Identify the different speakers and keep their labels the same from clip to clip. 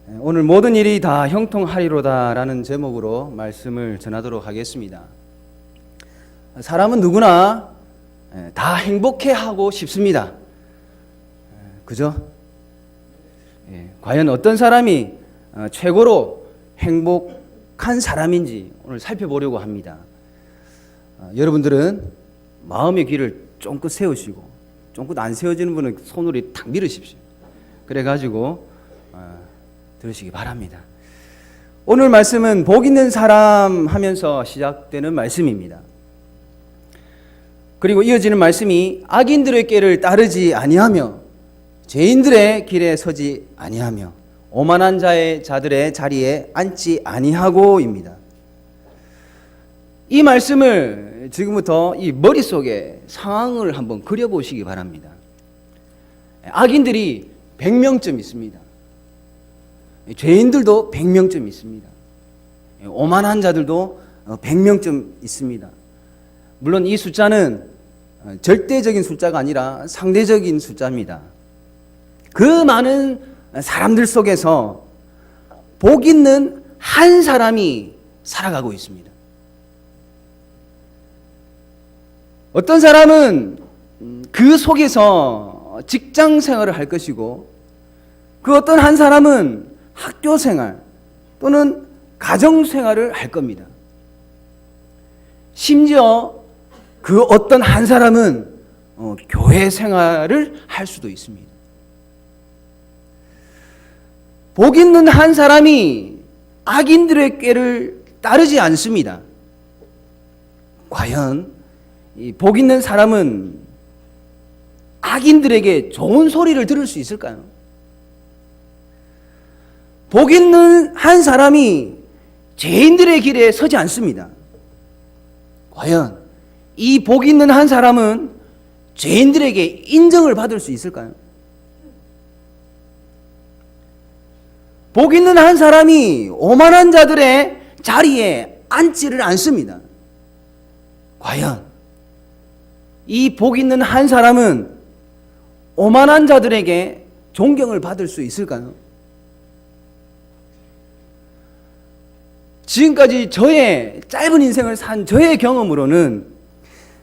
Speaker 1: 오늘 모든 일이 다 형통하리로다라는 제목으로 말씀을 전하도록 하겠습니다. 사람은 누구나 다 행복해하고 싶습니다. 그죠? 과연 어떤 사람이 최고로 행복한 사람인지 오늘 살펴보려고 합니다. 여러분들은 마음의 귀를 쫑긋 세우시고, 쫑긋 안 세워지는 분은 손으로 탁 밀으십시오. 그래가지고 들으시기 바랍니다. 오늘 말씀은 복 있는 사람 하면서 시작되는 말씀입니다. 그리고 이어지는 말씀이 악인들의 길을 따르지 아니하며 죄인들의 길에 서지 아니하며 오만한 자들의 자리에 앉지 아니하고입니다. 이 말씀을 지금부터 이 머릿속에 상황을 한번 그려보시기 바랍니다. 악인들이 100명쯤 있습니다. 죄인들도 100명쯤 있습니다. 오만한 자들도 100명쯤 있습니다. 물론 이 숫자는 절대적인 숫자가 아니라 상대적인 숫자입니다. 그 많은 사람들 속에서 복 있는 한 사람이 살아가고 있습니다. 어떤 사람은 그 속에서 직장 생활을 할 것이고, 그 어떤 한 사람은 학교 생활 또는 가정 생활을 할 겁니다. 심지어 그 어떤 한 사람은 교회 생활을 할 수도 있습니다. 복 있는 한 사람이 악인들의 꾀를 따르지 않습니다. 과연 이 복 있는 사람은 악인들에게 좋은 소리를 들을 수 있을까요? 복 있는 한 사람이 죄인들의 길에 서지 않습니다. 과연 이 복 있는 한 사람은 죄인들에게 인정을 받을 수 있을까요? 복 있는 한 사람이 오만한 자들의 자리에 앉지를 않습니다. 과연 이 복 있는 한 사람은 오만한 자들에게 존경을 받을 수 있을까요? 지금까지 저의 짧은 인생을 산 저의 경험으로는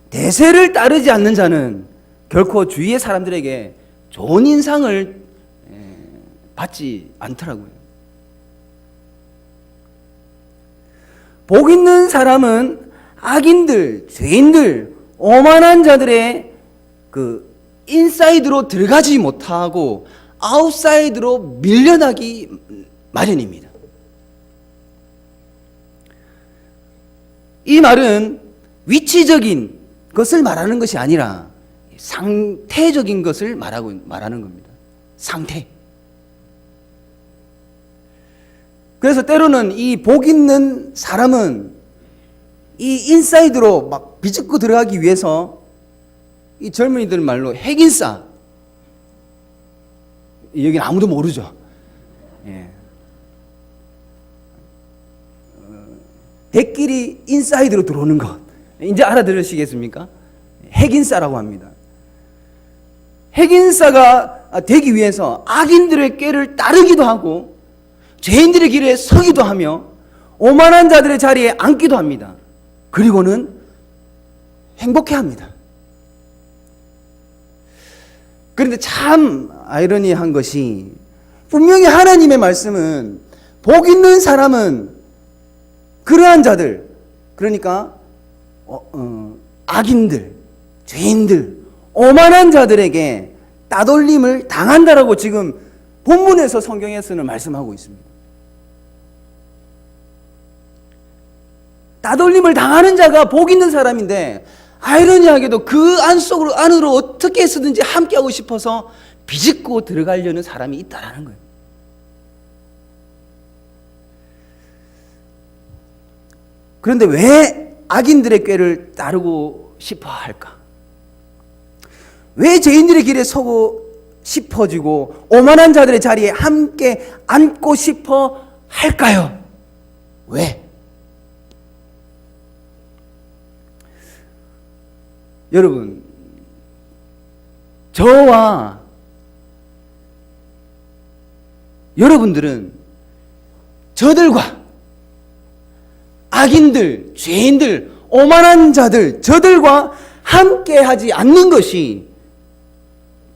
Speaker 1: 대세를 따르지 않는 자는 결코 주위의 사람들에게 좋은 인상을 받지 않더라고요. 복 있는 사람은 악인들, 죄인들, 오만한 자들의 그 인사이드로 들어가지 못하고 아웃사이드로 밀려나기 마련입니다. 이 말은 위치적인 것을 말하는 것이 아니라 상태적인 것을 말하는 겁니다. 상태. 그래서 때로는 이 복 있는 사람은 이 인사이드로 막 비집고 들어가기 위해서 이 젊은이들 말로 핵인싸. 여기는 아무도 모르죠. 예. 백길이 인사이드로 들어오는 것. 이제 알아들으시겠습니까? 핵인싸라고 합니다. 핵인싸가 되기 위해서 악인들의 꾀를 따르기도 하고 죄인들의 길에 서기도 하며 오만한 자들의 자리에 앉기도 합니다. 그리고는 행복해합니다. 그런데 참 아이러니한 것이 분명히 하나님의 말씀은 복 있는 사람은 그러한 자들, 그러니까 악인들, 죄인들, 오만한 자들에게 따돌림을 당한다라고 지금 본문에서 성경에서는 말씀하고 있습니다. 따돌림을 당하는 자가 복 있는 사람인데, 아이러니하게도 그 안으로 어떻게 해서든지 함께하고 싶어서 비집고 들어가려는 사람이 있다라는 거예요. 그런데 왜 악인들의 꾀를 따르고 싶어 할까? 왜 죄인들의 길에 서고 싶어지고 오만한 자들의 자리에 함께 앉고 싶어 할까요? 왜? 여러분, 저와 여러분들은 저들과 악인들, 죄인들, 오만한 자들, 저들과 함께 하지 않는 것이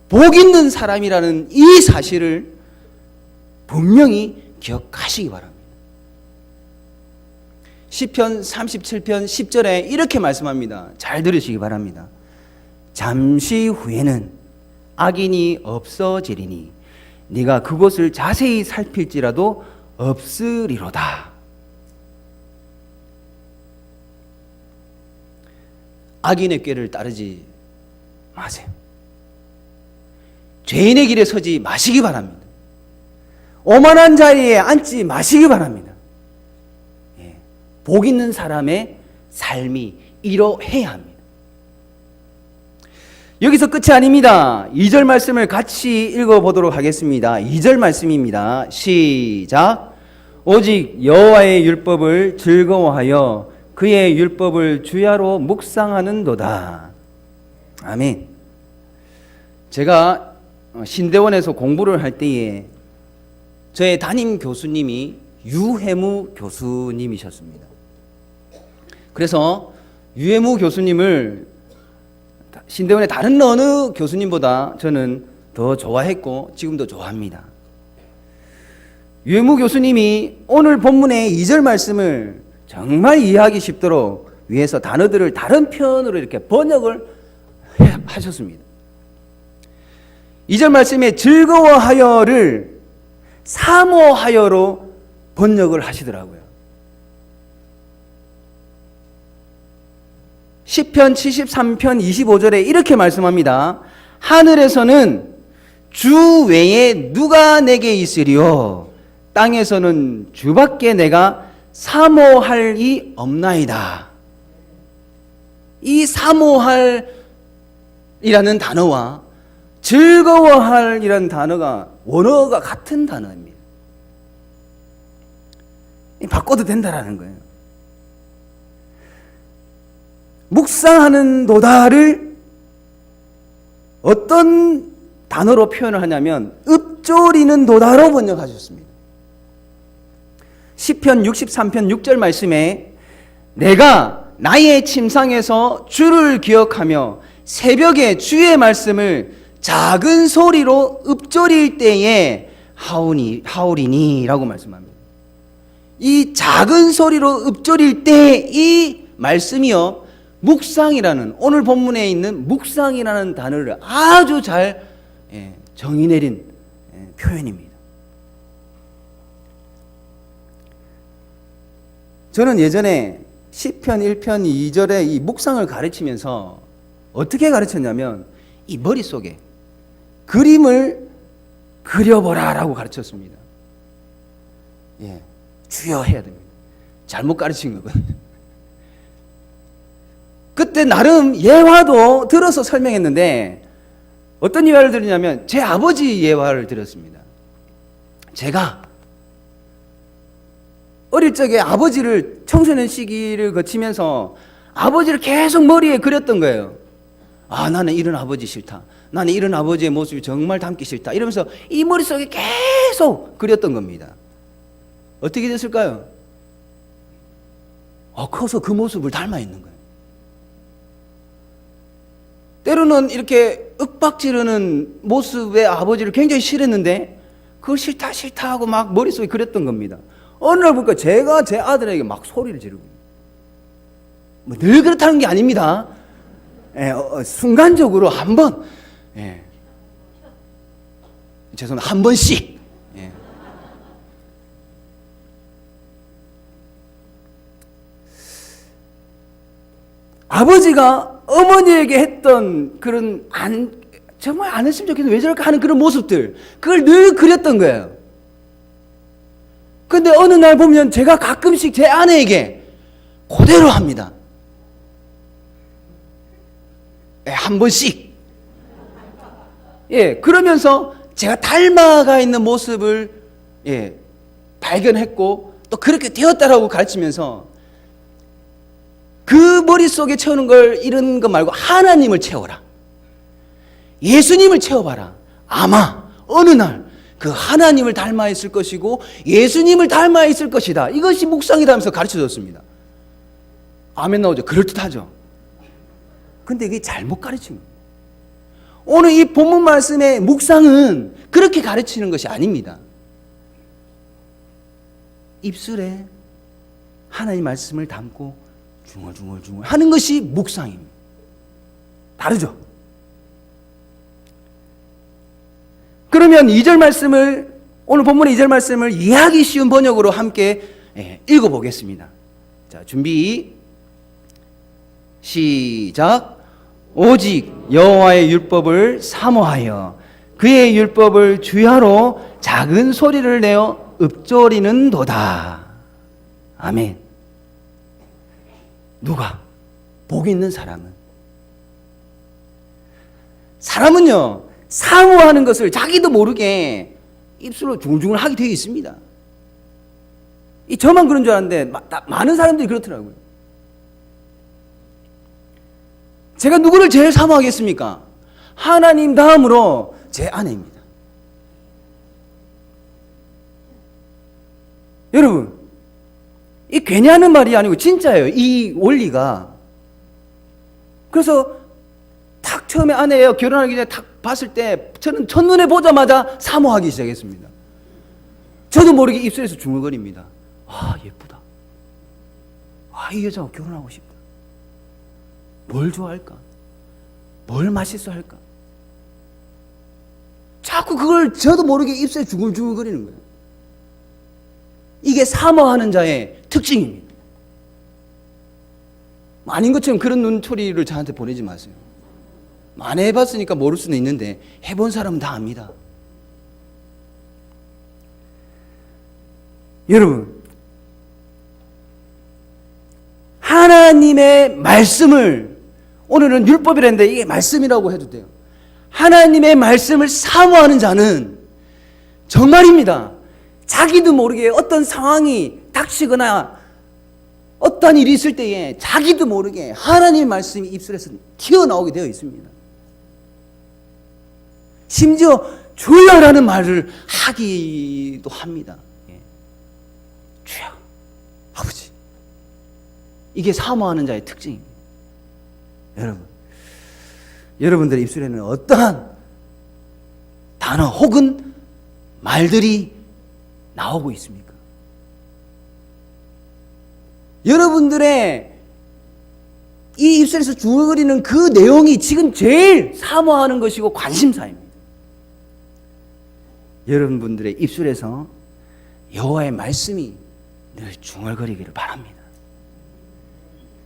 Speaker 1: 복 있는 사람이라는 이 사실을 분명히 기억하시기 바랍니다. 시편 37편 10절에 이렇게 말씀합니다. 잘 들으시기 바랍니다. 잠시 후에는 악인이 없어지리니 네가 그곳을 자세히 살필지라도 없으리로다. 악인의 꾀를 따르지 마세요. 죄인의 길에 서지 마시기 바랍니다. 오만한 자리에 앉지 마시기 바랍니다. 복 있는 사람의 삶이 이러해야 합니다. 여기서 끝이 아닙니다. 2절 말씀을 같이 읽어보도록 하겠습니다. 2절 말씀입니다. 시작. 오직 여호와의 율법을 즐거워하여 그의 율법을 주야로 묵상하는도다. 아멘. 제가 신대원에서 공부를 할 때에 저의 담임 교수님이 유해무 교수님이셨습니다. 그래서 유해무 교수님을 신대원의 다른 어느 교수님보다 저는 더 좋아했고 지금도 좋아합니다. 유해무 교수님이 오늘 본문의 2절 말씀을 정말 이해하기 쉽도록 위에서 단어들을 다른 표현으로 이렇게 번역을 하셨습니다. 2절 말씀에 즐거워하여를 사모하여로 번역을 하시더라고요. 시편 73편 25절에 이렇게 말씀합니다. 하늘에서는 주 외에 누가 내게 있으리요 땅에서는 주밖에 내가 사모할이 없나이다. 이 사모할이라는 단어와 즐거워할이라는 단어가 원어가 같은 단어입니다. 바꿔도 된다라는 거예요. 묵상하는 도다를 어떤 단어로 표현을 하냐면 읊조리는 도다로 번역하셨습니다. 시편 63편 6절 말씀에 내가 나의 침상에서 주를 기억하며 새벽에 주의 말씀을 작은 소리로 읊조릴 때에 하오리니 라고 말씀합니다. 이 작은 소리로 읊조릴 때 이 말씀이요 묵상이라는 오늘 본문에 있는 묵상이라는 단어를 아주 잘 정의 내린 표현입니다. 저는 예전에 시편 1편 2절에 이 묵상을 가르치면서 어떻게 가르쳤냐면 이 머릿속에 그림을 그려보라라고 가르쳤습니다. 주여 해야 됩니다. 잘못 가르친 거거든요. 그때 나름 예화도 들어서 설명했는데 어떤 예화를 들었냐면 제 아버지 예화를 들었습니다. 제가 어릴 적에 아버지를 청소년 시기를 거치면서 아버지를 계속 머리에 그렸던 거예요. 아, 나는 이런 아버지 싫다. 나는 이런 아버지의 모습이 정말 닮기 싫다. 이러면서 이 머릿속에 계속 그렸던 겁니다. 어떻게 됐을까요? 커서 그 모습을 닮아 있는 거예요. 때로는 이렇게 윽박지르는 모습의 아버지를 굉장히 싫어했는데 그걸 싫다 하고 막 머릿속에 그렸던 겁니다. 어느 날 보니까 제가 제 아들에게 막 소리를 지르고 늘 그렇다는 게 아닙니다. 순간적으로 한 번, 죄송합니다. 한 번씩. 아버지가 어머니에게 했던 그런 정말 안 했으면 좋겠는데 왜 저럴까 하는 그런 모습들, 그걸 늘 그렸던 거예요. 근데 어느 날 보면 제가 가끔씩 제 아내에게 그대로 합니다. 한 번씩. 그러면서 제가 닮아가 있는 모습을 발견했고 또 그렇게 되었다라고 가르치면서 그 머릿속에 채우는 걸 이런 거 말고 하나님을 채워라. 예수님을 채워봐라. 아마 어느 날 그 하나님을 닮아 있을 것이고 예수님을 닮아 있을 것이다. 이것이 묵상이다 하면서 가르쳐줬습니다. 아멘 나오죠. 그럴듯하죠. 근데 이게 잘못 가르친 거예요. 오늘 이 본문 말씀의 묵상은 그렇게 가르치는 것이 아닙니다. 입술에 하나님 말씀을 담고 중얼중얼 하는 것이 묵상입니다. 다르죠? 그러면 2절 말씀을, 오늘 본문의 2절 말씀을 이해하기 쉬운 번역으로 함께 읽어보겠습니다. 자, 준비, 시작. 오직 여호와의 율법을 사모하여 그의 율법을 주야로 작은 소리를 내어 읊조리는도다. 아멘. 누가? 복 있는 사람은. 사람은요, 사모하는 것을 자기도 모르게 입술로 중얼중얼 하게 되어 있습니다. 저만 그런 줄 알았는데 많은 사람들이 그렇더라고요. 제가 누구를 제일 사모하겠습니까? 하나님 다음으로 제 아내입니다. 여러분, 이 괜히 하는 말이 아니고 진짜예요. 이 원리가. 그래서 탁 처음에 아내예요. 결혼하기 전에 탁 봤을 때 저는 첫눈에 보자마자 사모하기 시작했습니다. 저도 모르게 입술에서 중얼거립니다. 아, 예쁘다. 아, 이 여자하고 결혼하고 싶다. 뭘 좋아할까? 뭘 맛있어 할까? 자꾸 그걸 저도 모르게 입술에 중얼중얼거리는 거예요. 이게 사모하는 자의 특징입니다. 아닌 것처럼 그런 눈초리를 저한테 보내지 마세요. 안 해봤으니까 모를 수는 있는데 해본 사람은 다 압니다. 여러분, 하나님의 말씀을, 오늘은 율법이라는데 이게 말씀이라고 해도 돼요. 하나님의 말씀을 사모하는 자는 정말입니다. 자기도 모르게 어떤 상황이 닥치거나 어떤 일이 있을 때에 자기도 모르게 하나님의 말씀이 입술에서 튀어나오게 되어 있습니다. 심지어 주여라는 말을 하기도 합니다. 주여, 아버지. 이게 사모하는 자의 특징입니다. 여러분들의 입술에는 어떠한 단어 혹은 말들이 나오고 있습니까? 여러분들의 이 입술에서 중얼거리는 그 내용이 지금 제일 사모하는 것이고 관심사입니다. 여러분들의 입술에서 여호와의 말씀이 늘 중얼거리기를 바랍니다.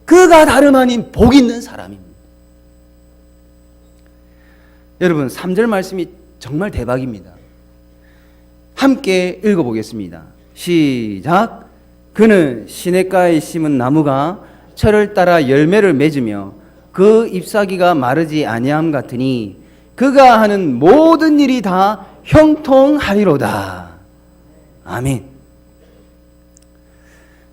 Speaker 1: 그가 다름 아닌 복 있는 사람입니다. 여러분, 3절 말씀이 정말 대박입니다. 함께 읽어보겠습니다. 시작. 그는 시냇가에 심은 나무가 철을 따라 열매를 맺으며 그 잎사귀가 마르지 아니함 같으니 그가 하는 모든 일이 다 형통하리로다. 아멘.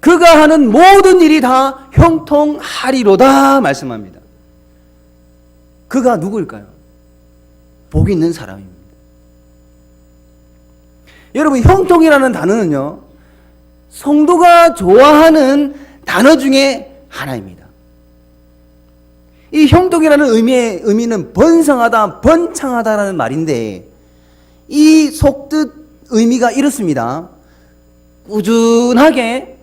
Speaker 1: 그가 하는 모든 일이 다 형통하리로다 말씀합니다. 그가 누구일까요? 복 있는 사람입니다. 여러분, 형통이라는 단어는요, 성도가 좋아하는 단어 중에 하나입니다. 이 형통이라는 의미는 번성하다, 번창하다라는 말인데, 이 속뜻 의미가 이렇습니다. 꾸준하게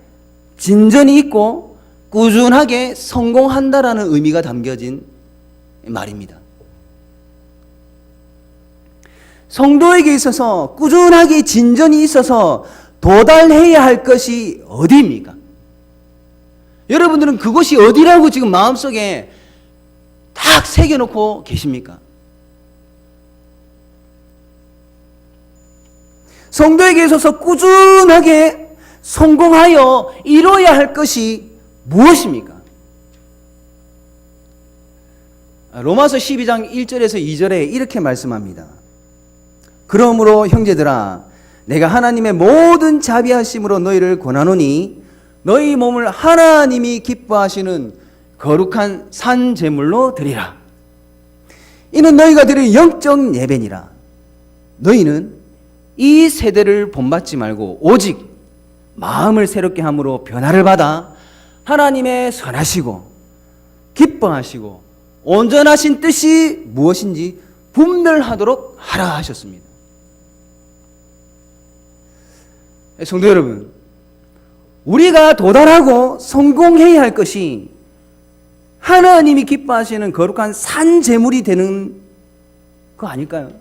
Speaker 1: 진전이 있고 꾸준하게 성공한다라는 의미가 담겨진 말입니다. 성도에게 있어서 꾸준하게 진전이 있어서 도달해야 할 것이 어디입니까? 여러분들은 그것이 어디라고 지금 마음속에 딱 새겨놓고 계십니까? 성도에게 있어서 꾸준하게 성공하여 이뤄야 할 것이 무엇입니까? 로마서 12장 1절에서 2절에 이렇게 말씀합니다. 그러므로 형제들아, 내가 하나님의 모든 자비하심으로 너희를 권하노니 너희 몸을 하나님이 기뻐하시는 거룩한 산 제물로 드리라. 이는 너희가 드릴 영적 예배니라. 너희는 이 세대를 본받지 말고 오직 마음을 새롭게 함으로 변화를 받아 하나님의 선하시고 기뻐하시고 온전하신 뜻이 무엇인지 분별하도록 하라 하셨습니다. 성도 여러분, 우리가 도달하고 성공해야 할 것이 하나님이 기뻐하시는 거룩한 산 제물이 되는 거 아닐까요?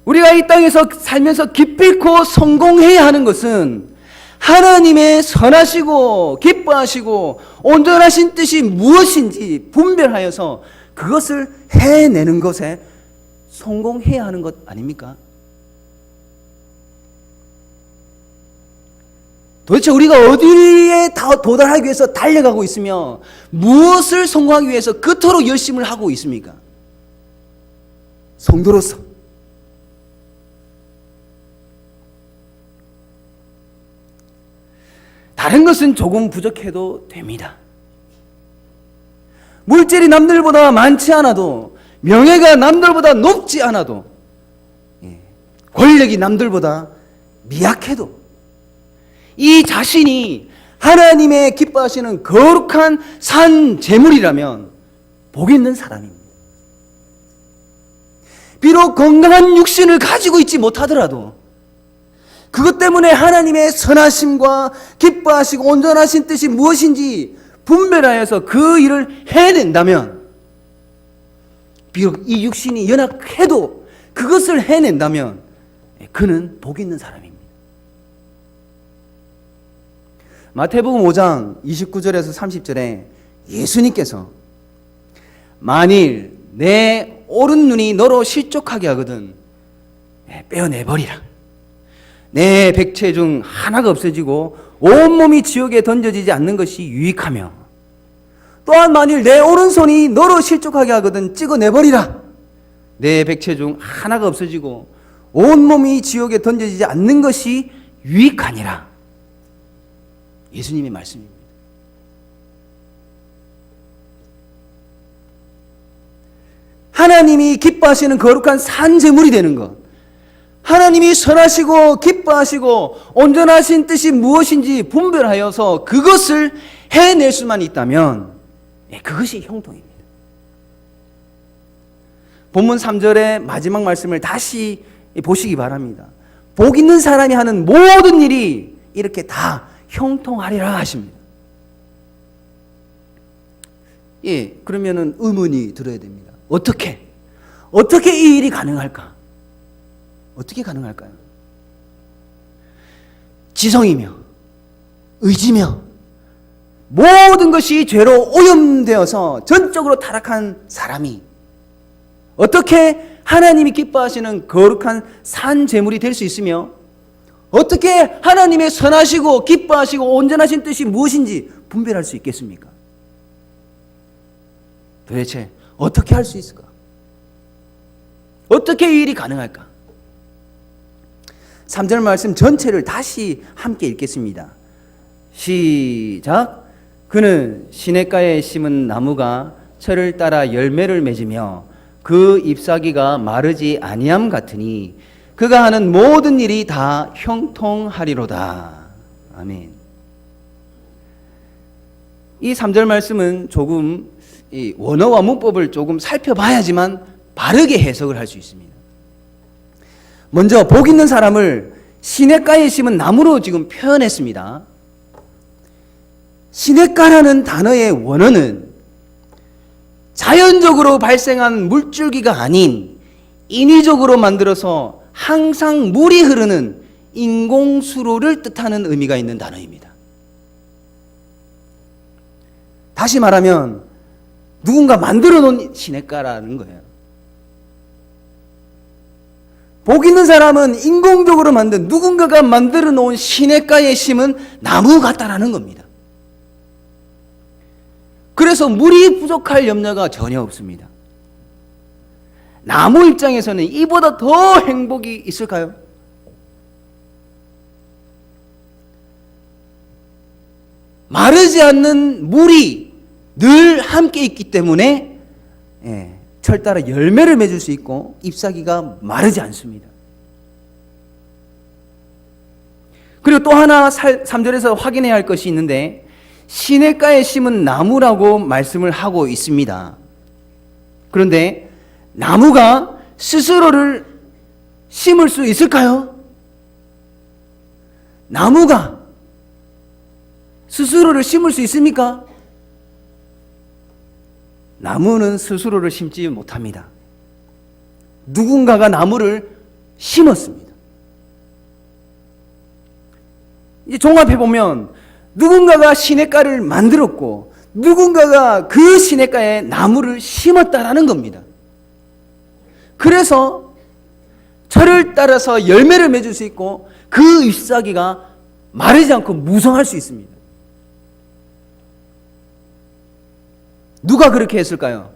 Speaker 1: 우리가 이 땅에서 살면서 기필코 성공해야 하는 것은 하나님의 선하시고 기뻐하시고 온전하신 뜻이 무엇인지 분별하여서 그것을 해내는 것에 성공해야 하는 것 아닙니까? 도대체 우리가 어디에 도달하기 위해서 달려가고 있으며 무엇을 성공하기 위해서 그토록 열심을 하고 있습니까? 성도로서 다른 것은 조금 부족해도 됩니다. 물질이 남들보다 많지 않아도, 명예가 남들보다 높지 않아도, 권력이 남들보다 미약해도 이 자신이 하나님의 기뻐하시는 거룩한 산 제물이라면 복 있는 사람입니다. 비록 건강한 육신을 가지고 있지 못하더라도 그것 때문에 하나님의 선하심과 기뻐하시고 온전하신 뜻이 무엇인지 분별하여서 그 일을 해낸다면, 비록 이 육신이 연약해도 그것을 해낸다면 그는 복 있는 사람입니다. 마태복음 5장 29절에서 30절에 예수님께서 만일 내 오른 눈이 너로 실족하게 하거든 빼어내버리라. 내 백체 중 하나가 없어지고 온몸이 지옥에 던져지지 않는 것이 유익하며, 또한 만일 내 오른손이 너로 실족하게 하거든 찍어내버리라. 내 백체 중 하나가 없어지고 온몸이 지옥에 던져지지 않는 것이 유익하니라. 예수님의 말씀입니다. 하나님이 기뻐하시는 거룩한 산제물이 되는 것, 하나님이 선하시고 기뻐하시고 온전하신 뜻이 무엇인지 분별하여서 그것을 해낼 수만 있다면 그것이 형통입니다. 본문 3절의 마지막 말씀을 다시 보시기 바랍니다. 복 있는 사람이 하는 모든 일이 이렇게 다 형통하리라 하십니다. 그러면은 의문이 들어야 됩니다. 어떻게 이 일이 가능할까? 어떻게 가능할까요? 지성이며 의지며 모든 것이 죄로 오염되어서 전적으로 타락한 사람이 어떻게 하나님이 기뻐하시는 거룩한 산 제물이 될 수 있으며, 어떻게 하나님의 선하시고 기뻐하시고 온전하신 뜻이 무엇인지 분별할 수 있겠습니까? 도대체 어떻게 할 수 있을까? 어떻게 이 일이 가능할까? 3절 말씀 전체를 다시 함께 읽겠습니다. 시작. 그는 시냇가에 심은 나무가 철을 따라 열매를 맺으며 그 잎사귀가 마르지 아니함 같으니 그가 하는 모든 일이 다 형통하리로다. 아멘. 이 3절 말씀은 조금 이 원어와 문법을 조금 살펴봐야지만 바르게 해석을 할 수 있습니다. 먼저 복 있는 사람을 시냇가에 심은 나무로 지금 표현했습니다. 시냇가라는 단어의 원어는 자연적으로 발생한 물줄기가 아닌 인위적으로 만들어서 항상 물이 흐르는 인공수로를 뜻하는 의미가 있는 단어입니다. 다시 말하면 누군가 만들어 놓은 시냇가라는 거예요. 복 있는 사람은 인공적으로 만든, 누군가가 만들어 놓은 시냇가에 심은 나무 같다라는 겁니다. 그래서 물이 부족할 염려가 전혀 없습니다. 나무 입장에서는 이보다 더 행복이 있을까요? 마르지 않는 물이 늘 함께 있기 때문에 철 따라 열매를 맺을 수 있고 잎사귀가 마르지 않습니다. 그리고 또 하나 3절에서 확인해야 할 것이 있는데 시냇가에 심은 나무라고 말씀을 하고 있습니다. 그런데 나무가 스스로를 심을 수 있을까요? 나무가 스스로를 심을 수 있습니까? 나무는 스스로를 심지 못합니다. 누군가가 나무를 심었습니다. 이제 종합해 보면 누군가가 시냇가를 만들었고 누군가가 그 시냇가에 나무를 심었다라는 겁니다. 그래서 철을 따라서 열매를 맺을 수 있고 그 잎사귀가 마르지 않고 무성할 수 있습니다. 누가 그렇게 했을까요?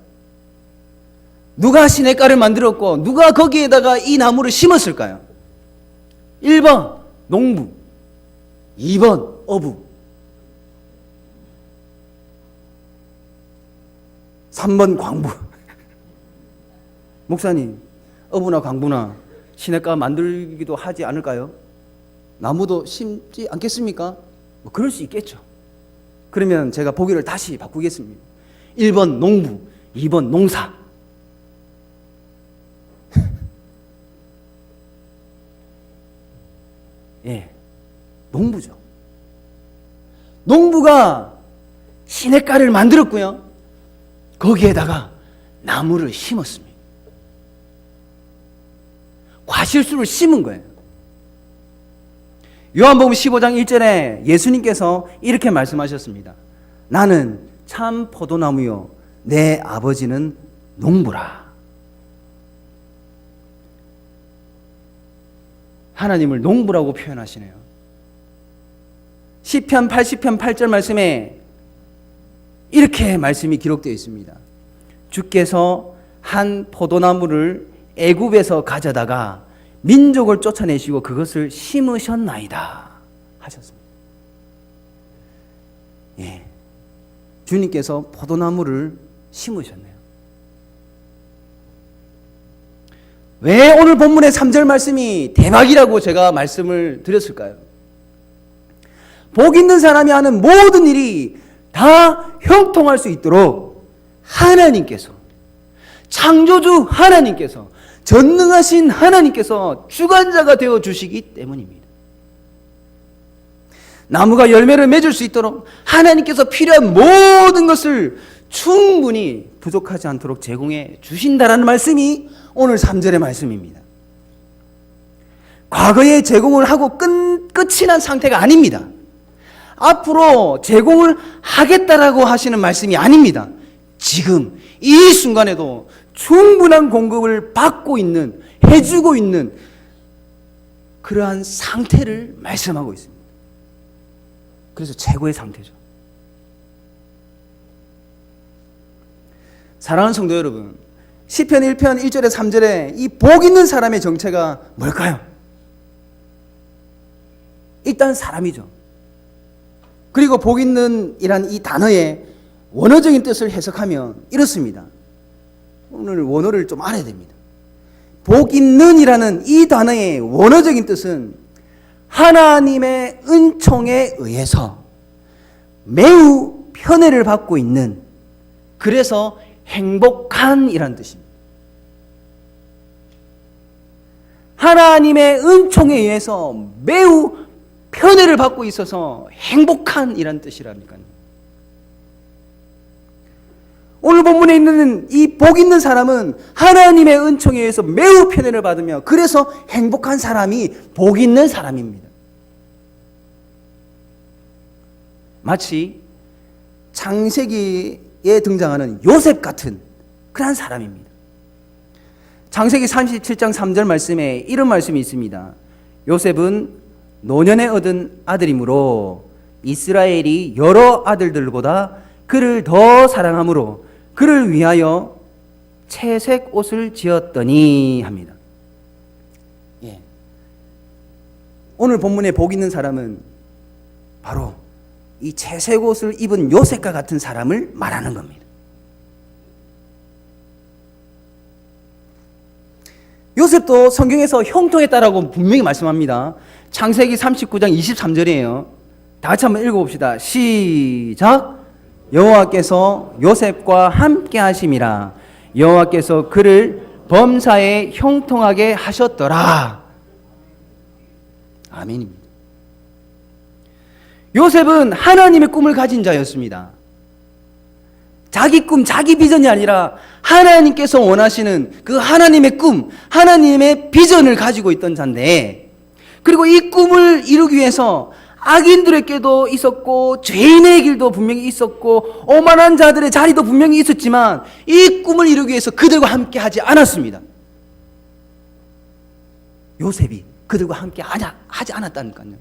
Speaker 1: 누가 시냇가를 만들었고 누가 거기에다가 이 나무를 심었을까요? 1번 농부, 2번 어부, 3번 광부. 목사님, 어부나 광부나 시냇가 만들기도 하지 않을까요? 나무도 심지 않겠습니까? 뭐 그럴 수 있겠죠. 그러면 제가 보기를 다시 바꾸겠습니다. 1번 농부, 2번 농사. 예, 농부죠. 농부가 시냇가를 만들었고요. 거기에다가 나무를 심었습니다. 과실수를 심은 거예요. 요한복음 15장 1절에 예수님께서 이렇게 말씀하셨습니다. 나는 참 포도나무요 내 아버지는 농부라. 하나님을 농부라고 표현하시네요. 시편 80편 8절 말씀에 이렇게 말씀이 기록되어 있습니다. 주께서 한 포도나무를 애굽에서 가져다가 민족을 쫓아내시고 그것을 심으셨나이다 하셨습니다. 예, 주님께서 포도나무를 심으셨네요. 왜 오늘 본문의 3절 말씀이 대박이라고 제가 말씀을 드렸을까요? 복 있는 사람이 하는 모든 일이 다 형통할 수 있도록 하나님께서, 창조주 하나님께서, 전능하신 하나님께서 주관자가 되어 주시기 때문입니다. 나무가 열매를 맺을 수 있도록 하나님께서 필요한 모든 것을 충분히 부족하지 않도록 제공해 주신다라는 말씀이 오늘 3절의 말씀입니다. 과거에 제공을 하고 끝이 난 상태가 아닙니다. 앞으로 제공을 하겠다라고 하시는 말씀이 아닙니다. 지금 이 순간에도 충분한 공급을 받고 있는, 해주고 있는 그러한 상태를 말씀하고 있습니다. 그래서 최고의 상태죠. 사랑하는 성도 여러분, 시편 1편 1절에 3절에 이 복 있는 사람의 정체가 뭘까요? 일단 사람이죠. 그리고 복 있는 이란 이 단어의 원어적인 뜻을 해석하면 이렇습니다. 오늘 원어를 좀 알아야 됩니다. 복 있는 이라는 이 단어의 원어적인 뜻은 하나님의 은총에 의해서 매우 편애를 받고 있는, 그래서 행복한 이란 뜻입니다. 하나님의 은총에 의해서 매우 편애를 받고 있어서 행복한 이란 뜻이라니까요. 오늘 본문에 있는 이 복 있는 사람은 하나님의 은총에 의해서 매우 편애를 받으며 그래서 행복한 사람이 복 있는 사람입니다. 마치 창세기에 등장하는 요셉 같은 그런 사람입니다. 창세기 37장 3절 말씀에 이런 말씀이 있습니다. 요셉은 노년에 얻은 아들이므로 이스라엘이 여러 아들들보다 그를 더 사랑함으로 그를 위하여 채색 옷을 지었더니 합니다. 예. 오늘 본문에 복 있는 사람은 바로 이 채색 옷을 입은 요셉과 같은 사람을 말하는 겁니다. 요셉도 성경에서 형통했다라고 분명히 말씀합니다. 창세기 39장 23절이에요. 다 같이 한번 읽어봅시다. 시작. 여호와께서 요셉과 함께 하심이라. 여호와께서 그를 범사에 형통하게 하셨더라. 아멘입니다. 요셉은 하나님의 꿈을 가진 자였습니다. 자기 꿈, 자기 비전이 아니라 하나님께서 원하시는 그 하나님의 꿈, 하나님의 비전을 가지고 있던 자인데, 그리고 이 꿈을 이루기 위해서 악인들에게도 있었고 죄인의 길도 분명히 있었고 오만한 자들의 자리도 분명히 있었지만 이 꿈을 이루기 위해서 그들과 함께 하지 않았습니다. 요셉이 그들과 함께 하지 않았다니까요.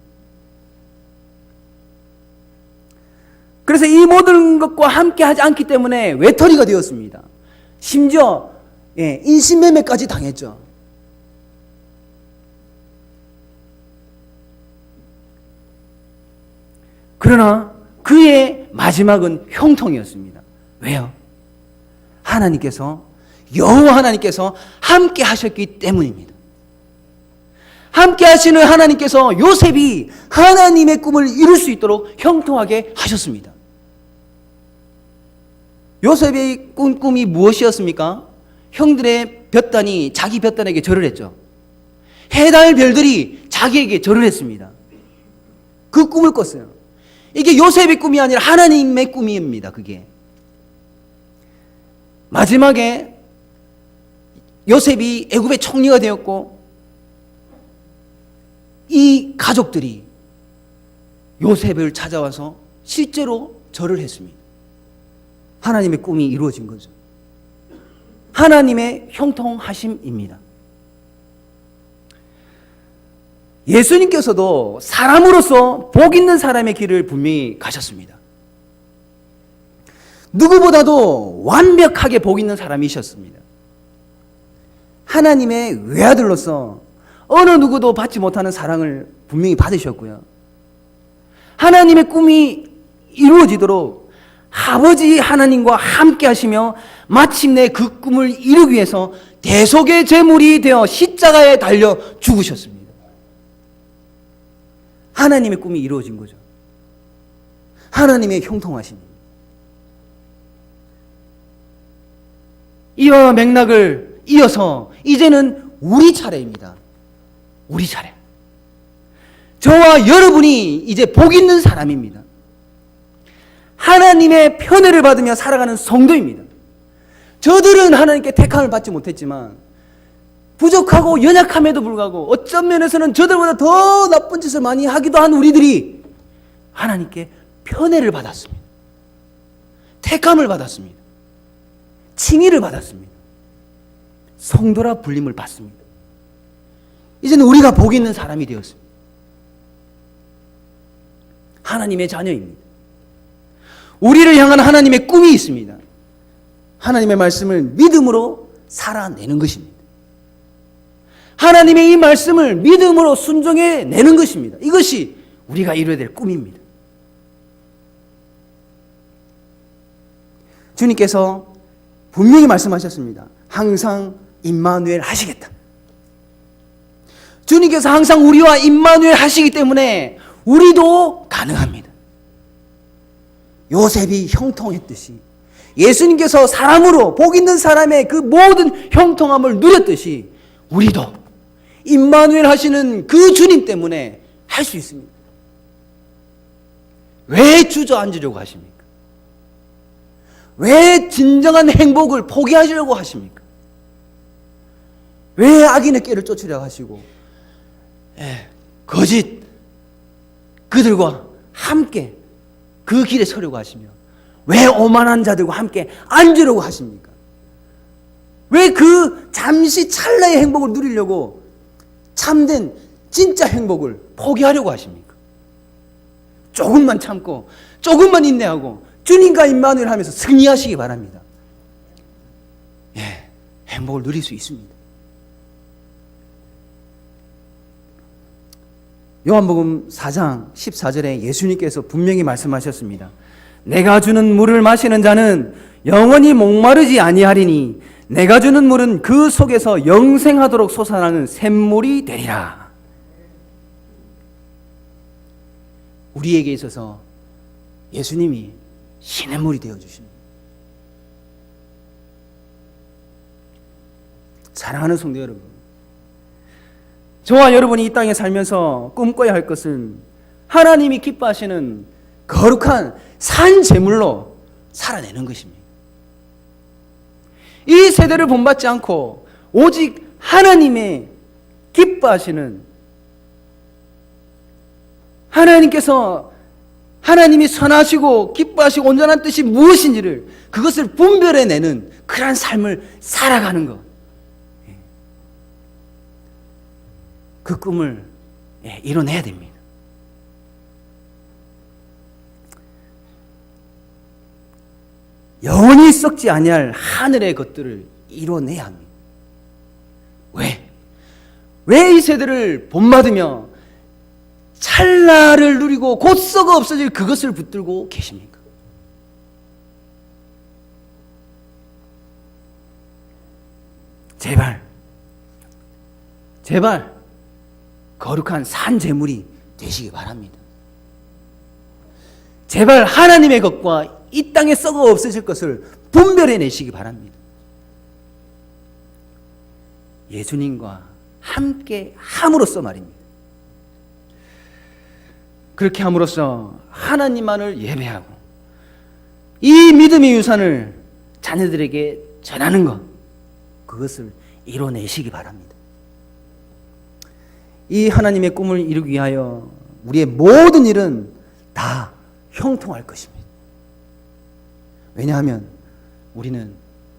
Speaker 1: 그래서 이 모든 것과 함께 하지 않기 때문에 외톨이가 되었습니다. 심지어 인신매매까지 당했죠. 그러나 그의 마지막은 형통이었습니다. 왜요? 여호와 하나님께서 함께 하셨기 때문입니다. 함께 하시는 하나님께서 요셉이 하나님의 꿈을 이룰 수 있도록 형통하게 하셨습니다. 요셉의 꿈이 무엇이었습니까? 형들의 볕단이 자기 볕단에게 절을 했죠. 해달 별들이 자기에게 절을 했습니다. 그 꿈을 꿨어요. 이게 요셉의 꿈이 아니라 하나님의 꿈입니다. 그게 마지막에 요셉이 애굽의 총리가 되었고 이 가족들이 요셉을 찾아와서 실제로 절을 했습니다. 하나님의 꿈이 이루어진 거죠. 하나님의 형통하심입니다. 예수님께서도 사람으로서 복 있는 사람의 길을 분명히 가셨습니다. 누구보다도 완벽하게 복 있는 사람이셨습니다. 하나님의 외아들로서 어느 누구도 받지 못하는 사랑을 분명히 받으셨고요. 하나님의 꿈이 이루어지도록 아버지 하나님과 함께 하시며 마침내 그 꿈을 이루기 위해서 대속의 제물이 되어 십자가에 달려 죽으셨습니다. 하나님의 꿈이 이루어진 거죠. 하나님의 형통하심입니다. 이와 맥락을 이어서 이제는 우리 차례입니다. 우리 차례. 저와 여러분이 이제 복 있는 사람입니다. 하나님의 편애를 받으며 살아가는 성도입니다. 저들은 하나님께 택함을 받지 못했지만 부족하고 연약함에도 불구하고 어떤 면에서는 저들보다 더 나쁜 짓을 많이 하기도 한 우리들이 하나님께 편애를 받았습니다. 택함을 받았습니다. 칭의를 받았습니다. 성도라 불림을 받습니다. 이제는 우리가 복 있는 사람이 되었습니다. 하나님의 자녀입니다. 우리를 향한 하나님의 꿈이 있습니다. 하나님의 말씀을 믿음으로 살아내는 것입니다. 하나님의 이 말씀을 믿음으로 순종해내는 것입니다. 이것이 우리가 이루어야 될 꿈입니다. 주님께서 분명히 말씀하셨습니다. 항상 임마누엘 하시겠다. 주님께서 항상 우리와 임마누엘 하시기 때문에 우리도 가능합니다. 요셉이 형통했듯이 예수님께서 사람으로 복 있는 사람의 그 모든 형통함을 누렸듯이 우리도 임마누엘 하시는 그 주님 때문에 할 수 있습니다. 왜 주저앉으려고 하십니까? 왜 진정한 행복을 포기하시려고 하십니까? 왜 악인의 길을 쫓으려고 하시고 거짓 그들과 함께 그 길에 서려고 하시며 왜 오만한 자들과 함께 앉으려고 하십니까? 왜 그 잠시 찰나의 행복을 누리려고 참된 진짜 행복을 포기하려고 하십니까? 조금만 참고 조금만 인내하고 주님과 임마누엘 하면서 승리하시기 바랍니다. 행복을 누릴 수 있습니다. 요한복음 4장 14절에 예수님께서 분명히 말씀하셨습니다. 내가 주는 물을 마시는 자는 영원히 목마르지 아니하리니 내가 주는 물은 그 속에서 영생하도록 솟아나는 샘물이 되리라. 우리에게 있어서 예수님이 시냇물이 되어주십니다. 사랑하는 성도 여러분, 저와 여러분이 이 땅에 살면서 꿈꿔야 할 것은 하나님이 기뻐하시는 거룩한 산 제물로 살아내는 것입니다. 이 세대를 본받지 않고 오직 하나님의 기뻐하시는, 하나님이 선하시고 기뻐하시고 온전한 뜻이 무엇인지를 그것을 분별해내는 그러한 삶을 살아가는 것, 그 꿈을 이뤄내야 됩니다. 영원히 썩지 아니할 하늘의 것들을 이뤄내야 합니다. 왜 이 세대를 본받으며 찰나를 누리고 곧 썩어 없어질 그것을 붙들고 계십니까? 제발 거룩한 산 제물이 되시기 바랍니다. 제발 하나님의 것과 이 땅에 썩어 없어질 것을 분별해내시기 바랍니다. 예수님과 함께 함으로써 말입니다. 그렇게 함으로써 하나님만을 예배하고 이 믿음의 유산을 자녀들에게 전하는 것, 그것을 이뤄내시기 바랍니다. 이 하나님의 꿈을 이루기 위하여 우리의 모든 일은 다 형통할 것입니다. 왜냐하면 우리는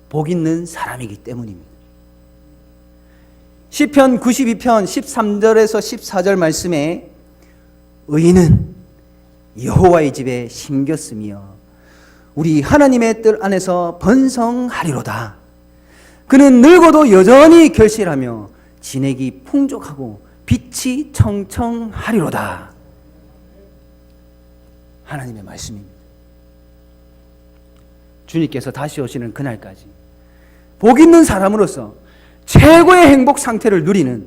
Speaker 1: 복 있는 사람이기 때문입니다. 시편 92편 13절에서 14절 말씀에 의인은 여호와의 집에 심겼으며 우리 하나님의 뜰 안에서 번성하리로다. 그는 늙어도 여전히 결실하며 진액이 풍족하고 빛이 청청하리로다. 하나님의 말씀입니다. 주님께서 다시 오시는 그날까지 복 있는 사람으로서 최고의 행복 상태를 누리는,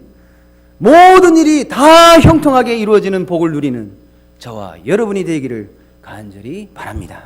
Speaker 1: 모든 일이 다 형통하게 이루어지는 복을 누리는 저와 여러분이 되기를 간절히 바랍니다.